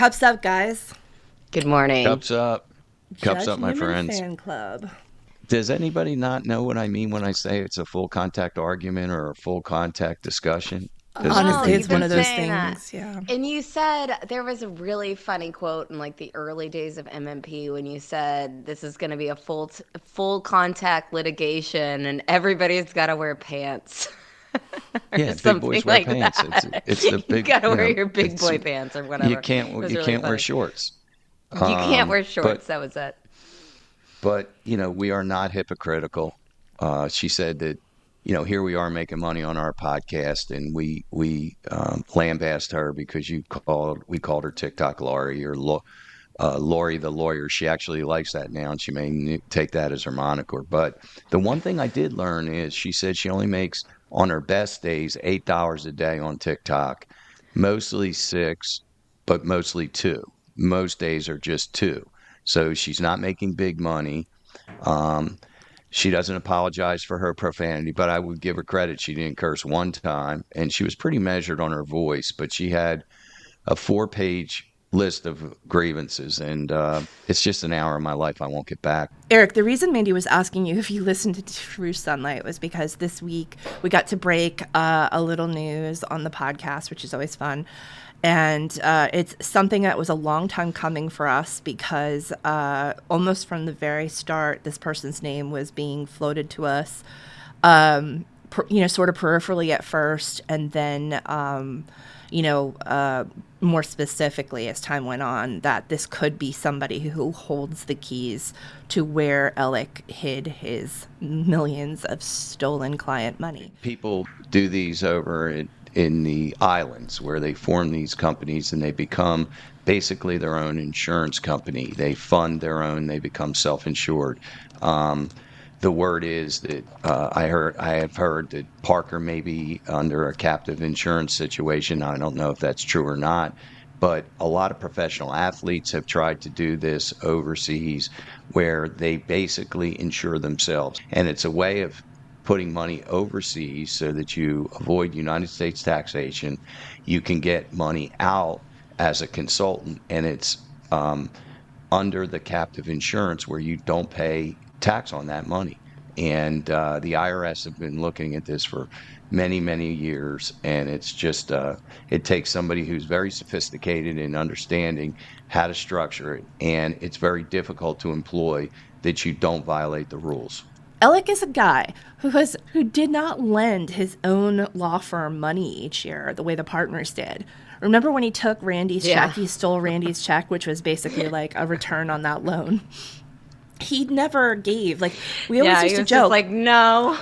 Cups up, guys. Good morning. Cups up. Cups Judge up, my Newman friends. Fan Club. Does anybody not know what I mean when I say it's a full contact argument or a full contact discussion? Honestly, it's you've one been of those saying that. things. Yeah. And you said there was a really funny quote in like the early days of MMP when you said this is going to be a full contact litigation and everybody's got to wear pants. Yeah, big boys wear pants. It's the big. You got to wear your big boy pants or whatever. You can't wear shorts. You can't wear shorts. But, that was it. But we are not hypocritical. She said that. Here we are making money on our podcast, and we lambast her because we called her TikTok Lori or Lori the lawyer. She actually likes that now, and she may take that as her moniker. But the one thing I did learn is she said she only makes on her best days $8 a day on TikTok, mostly 6, but mostly 2. Most days are just 2, so she's not making big money. She doesn't apologize for her profanity, but I would give her credit. She didn't curse one time, and she was pretty measured on her voice, but she had a 4-page list of grievances, and it's just an hour of my life I won't get back. Eric, the reason Mandy was asking you if you listened to True Sunlight was because this week we got to break a little news on the podcast, which is always fun. And it's something that was a long time coming for us because almost from the very start, this person's name was being floated to us, sort of peripherally at first, and then, more specifically as time went on, that this could be somebody who holds the keys to where Alec hid his millions of stolen client money. People do these over in the islands where they form these companies and they become basically their own insurance company. They fund their own, they become self-insured. The word is that I have heard that Parker may be under a captive insurance situation. I don't know if that's true or not, but a lot of professional athletes have tried to do this overseas where they basically insure themselves. And it's a way of putting money overseas so that you avoid United States taxation. You can get money out as a consultant, and it's under the captive insurance where you don't pay tax on that money. And the IRS have been looking at this for many, many years, and it's just it takes somebody who's very sophisticated in understanding how to structure it, and it's very difficult to employ that you don't violate the rules. Alec is a guy who did not lend his own law firm money each year the way the partners did. Remember when he took Randy's check? He stole Randy's check, which was basically like a return on that loan. He never gave. Like, we always used to joke. Just like, no.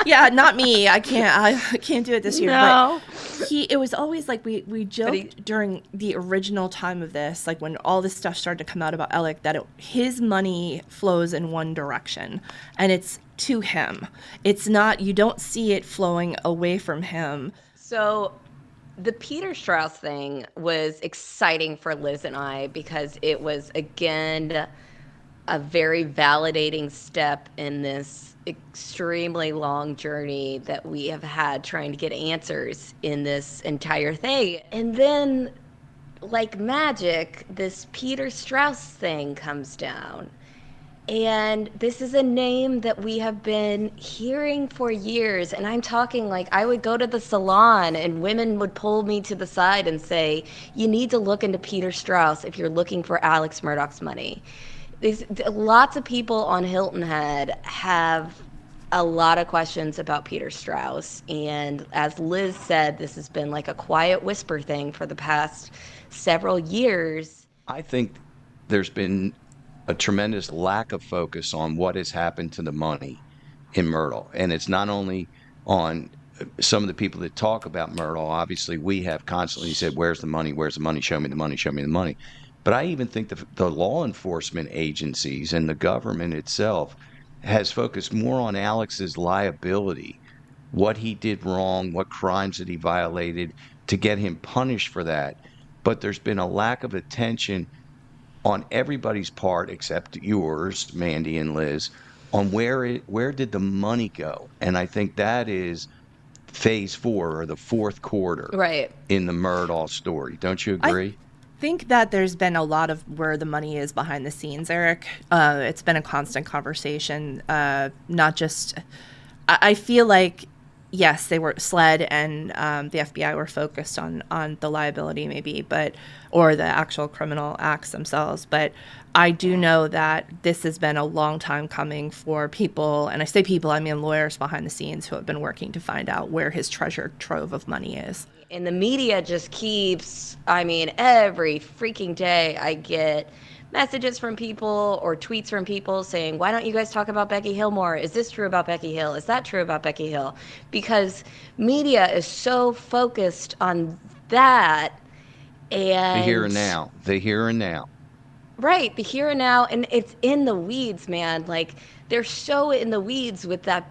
Yeah, not me. I can't do it this year. No. But it was always like we joked during the original time of this, like when all this stuff started to come out about Alec, that his money flows in one direction, and it's to him. It's not, you don't see it flowing away from him. So the Peter Strauss thing was exciting for Liz and I because it was, again, a very validating step in this extremely long journey that we have had trying to get answers in this entire thing. And then, like magic, this Peter Strauss thing comes down. And this is a name that we have been hearing for years. And I'm talking like I would go to the salon and women would pull me to the side and say, you need to look into Peter Strauss if you're looking for Alex Murdaugh's money. Lots of people on Hilton Head have a lot of questions about Peter Strauss. And as Liz said, this has been like a quiet whisper thing for the past several years. I think there's been a tremendous lack of focus on what has happened to the money in Murdaugh. And it's not only on some of the people that talk about Murdaugh. Obviously, we have constantly said, where's the money? Where's the money? Show me the money. Show me the money. But I even think the law enforcement agencies and the government itself has focused more on Alex's liability, what he did wrong, what crimes that he violated, to get him punished for that. But there's been a lack of attention on everybody's part except yours, Mandy and Liz, on where did the money go? And I think that is phase 4 or the fourth quarter right in the Murdaugh story. Don't you agree? think that there's been a lot of where the money is behind the scenes, Eric. It's been a constant conversation, not just, I feel like, yes, they were SLED and the FBI were focused on the liability maybe, or the actual criminal acts themselves. But I do know that this has been a long time coming for people, and I say people, I mean lawyers behind the scenes who have been working to find out where his treasure trove of money is. And the media just keeps, I mean, every freaking day I get messages from people or tweets from people saying, why don't you guys talk about Becky Hill more? Is this true about Becky Hill? Is that true about Becky Hill? Because media is so focused on that. And The here and now. The here and now. right, the here and now, and it's in the weeds, man. Like, they're so in the weeds with the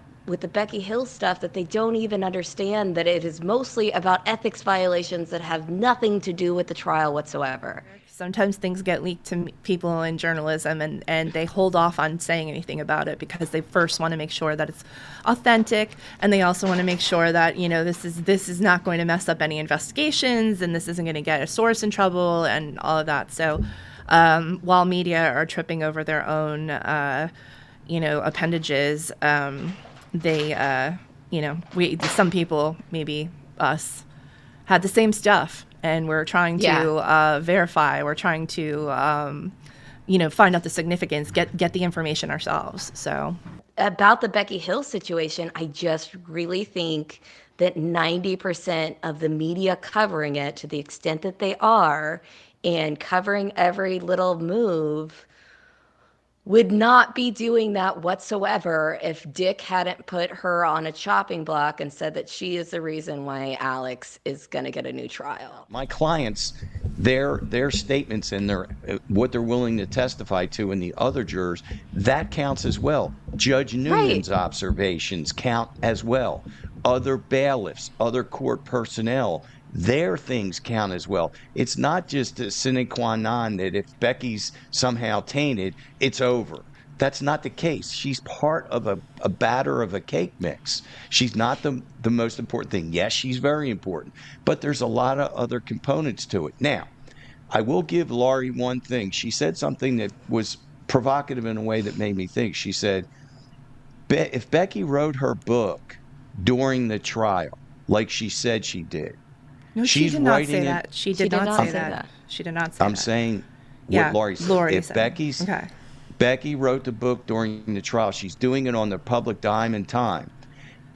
Becky Hill stuff that they don't even understand that it is mostly about ethics violations that have nothing to do with the trial whatsoever. Sometimes things get leaked to people in journalism, and they hold off on saying anything about it because they first want to make sure that it's authentic, and they also want to make sure that, you know, this is not going to mess up any investigations, and this isn't going to get a source in trouble and all of that. So while media are tripping over their own appendages, they some people, maybe us, had the same stuff, and we're trying to verify. We're trying to find out the significance, get the information ourselves. So about the Becky Hill situation, I just really think that 90% of the media covering it, to the extent that they are, and covering every little move, would not be doing that whatsoever if Dick hadn't put her on a chopping block and said that she is the reason why Alex is going to get a new trial. My clients, their statements and what they're willing to testify to, and the other jurors, that counts as well. Judge Newman's observations count as well. Other bailiffs, other court personnel, their things count as well. It's not just a sine qua non that if Becky's somehow tainted, it's over. That's not the case. She's part of a batter of a cake mix. She's not the most important thing. Yes, she's very important, but there's a lot of other components to it. Now, I will give Laurie one thing. She said something that was provocative in a way that made me think. She said, if Becky wrote her book during the trial, like she said she did, no, she did not say that. She did not say that. She did not say that. I'm saying what Laurie said. If Becky wrote the book during the trial, she's doing it on the public dime and time,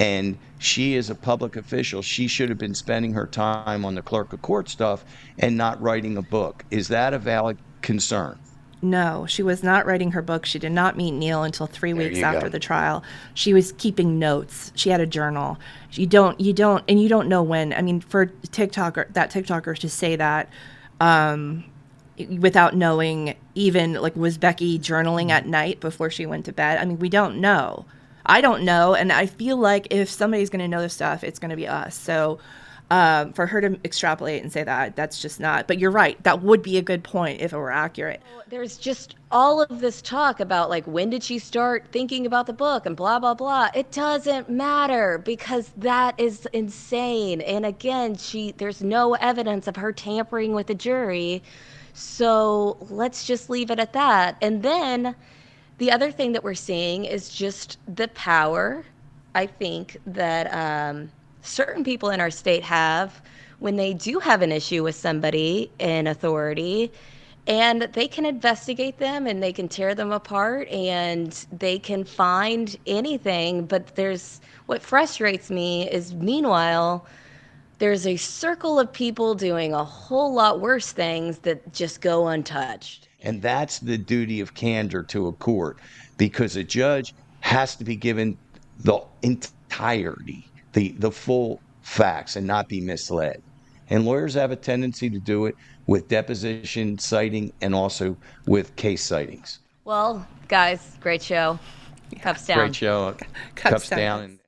and she is a public official. She should have been spending her time on the clerk of court stuff and not writing a book. Is that a valid concern? No, she was not writing her book. She did not meet Neil until 3 weeks after the trial. She was keeping notes. She had a journal. You don't know when. I mean, for that TikToker to say that without knowing, even, like, was Becky journaling at night before she went to bed? I mean, we don't know. I don't know, and I feel like if somebody's going to know this stuff, it's going to be us. So for her to extrapolate and say that, that's just not. But you're right. That would be a good point if it were accurate. There's just all of this talk about, like, when did she start thinking about the book and blah, blah, blah. It doesn't matter because that is insane. And again, there's no evidence of her tampering with the jury. So let's just leave it at that. And then the other thing that we're seeing is just the power, I think, that certain people in our state have when they do have an issue with somebody in authority, and they can investigate them and they can tear them apart and they can find anything. But what frustrates me is, meanwhile, there's a circle of people doing a whole lot worse things that just go untouched. And that's the duty of candor to a court, because a judge has to be given the entirety, the full facts, and not be misled. And lawyers have a tendency to do it with deposition citing and also with case sightings. Well, guys, great show. Cups down. Great show. Cups down.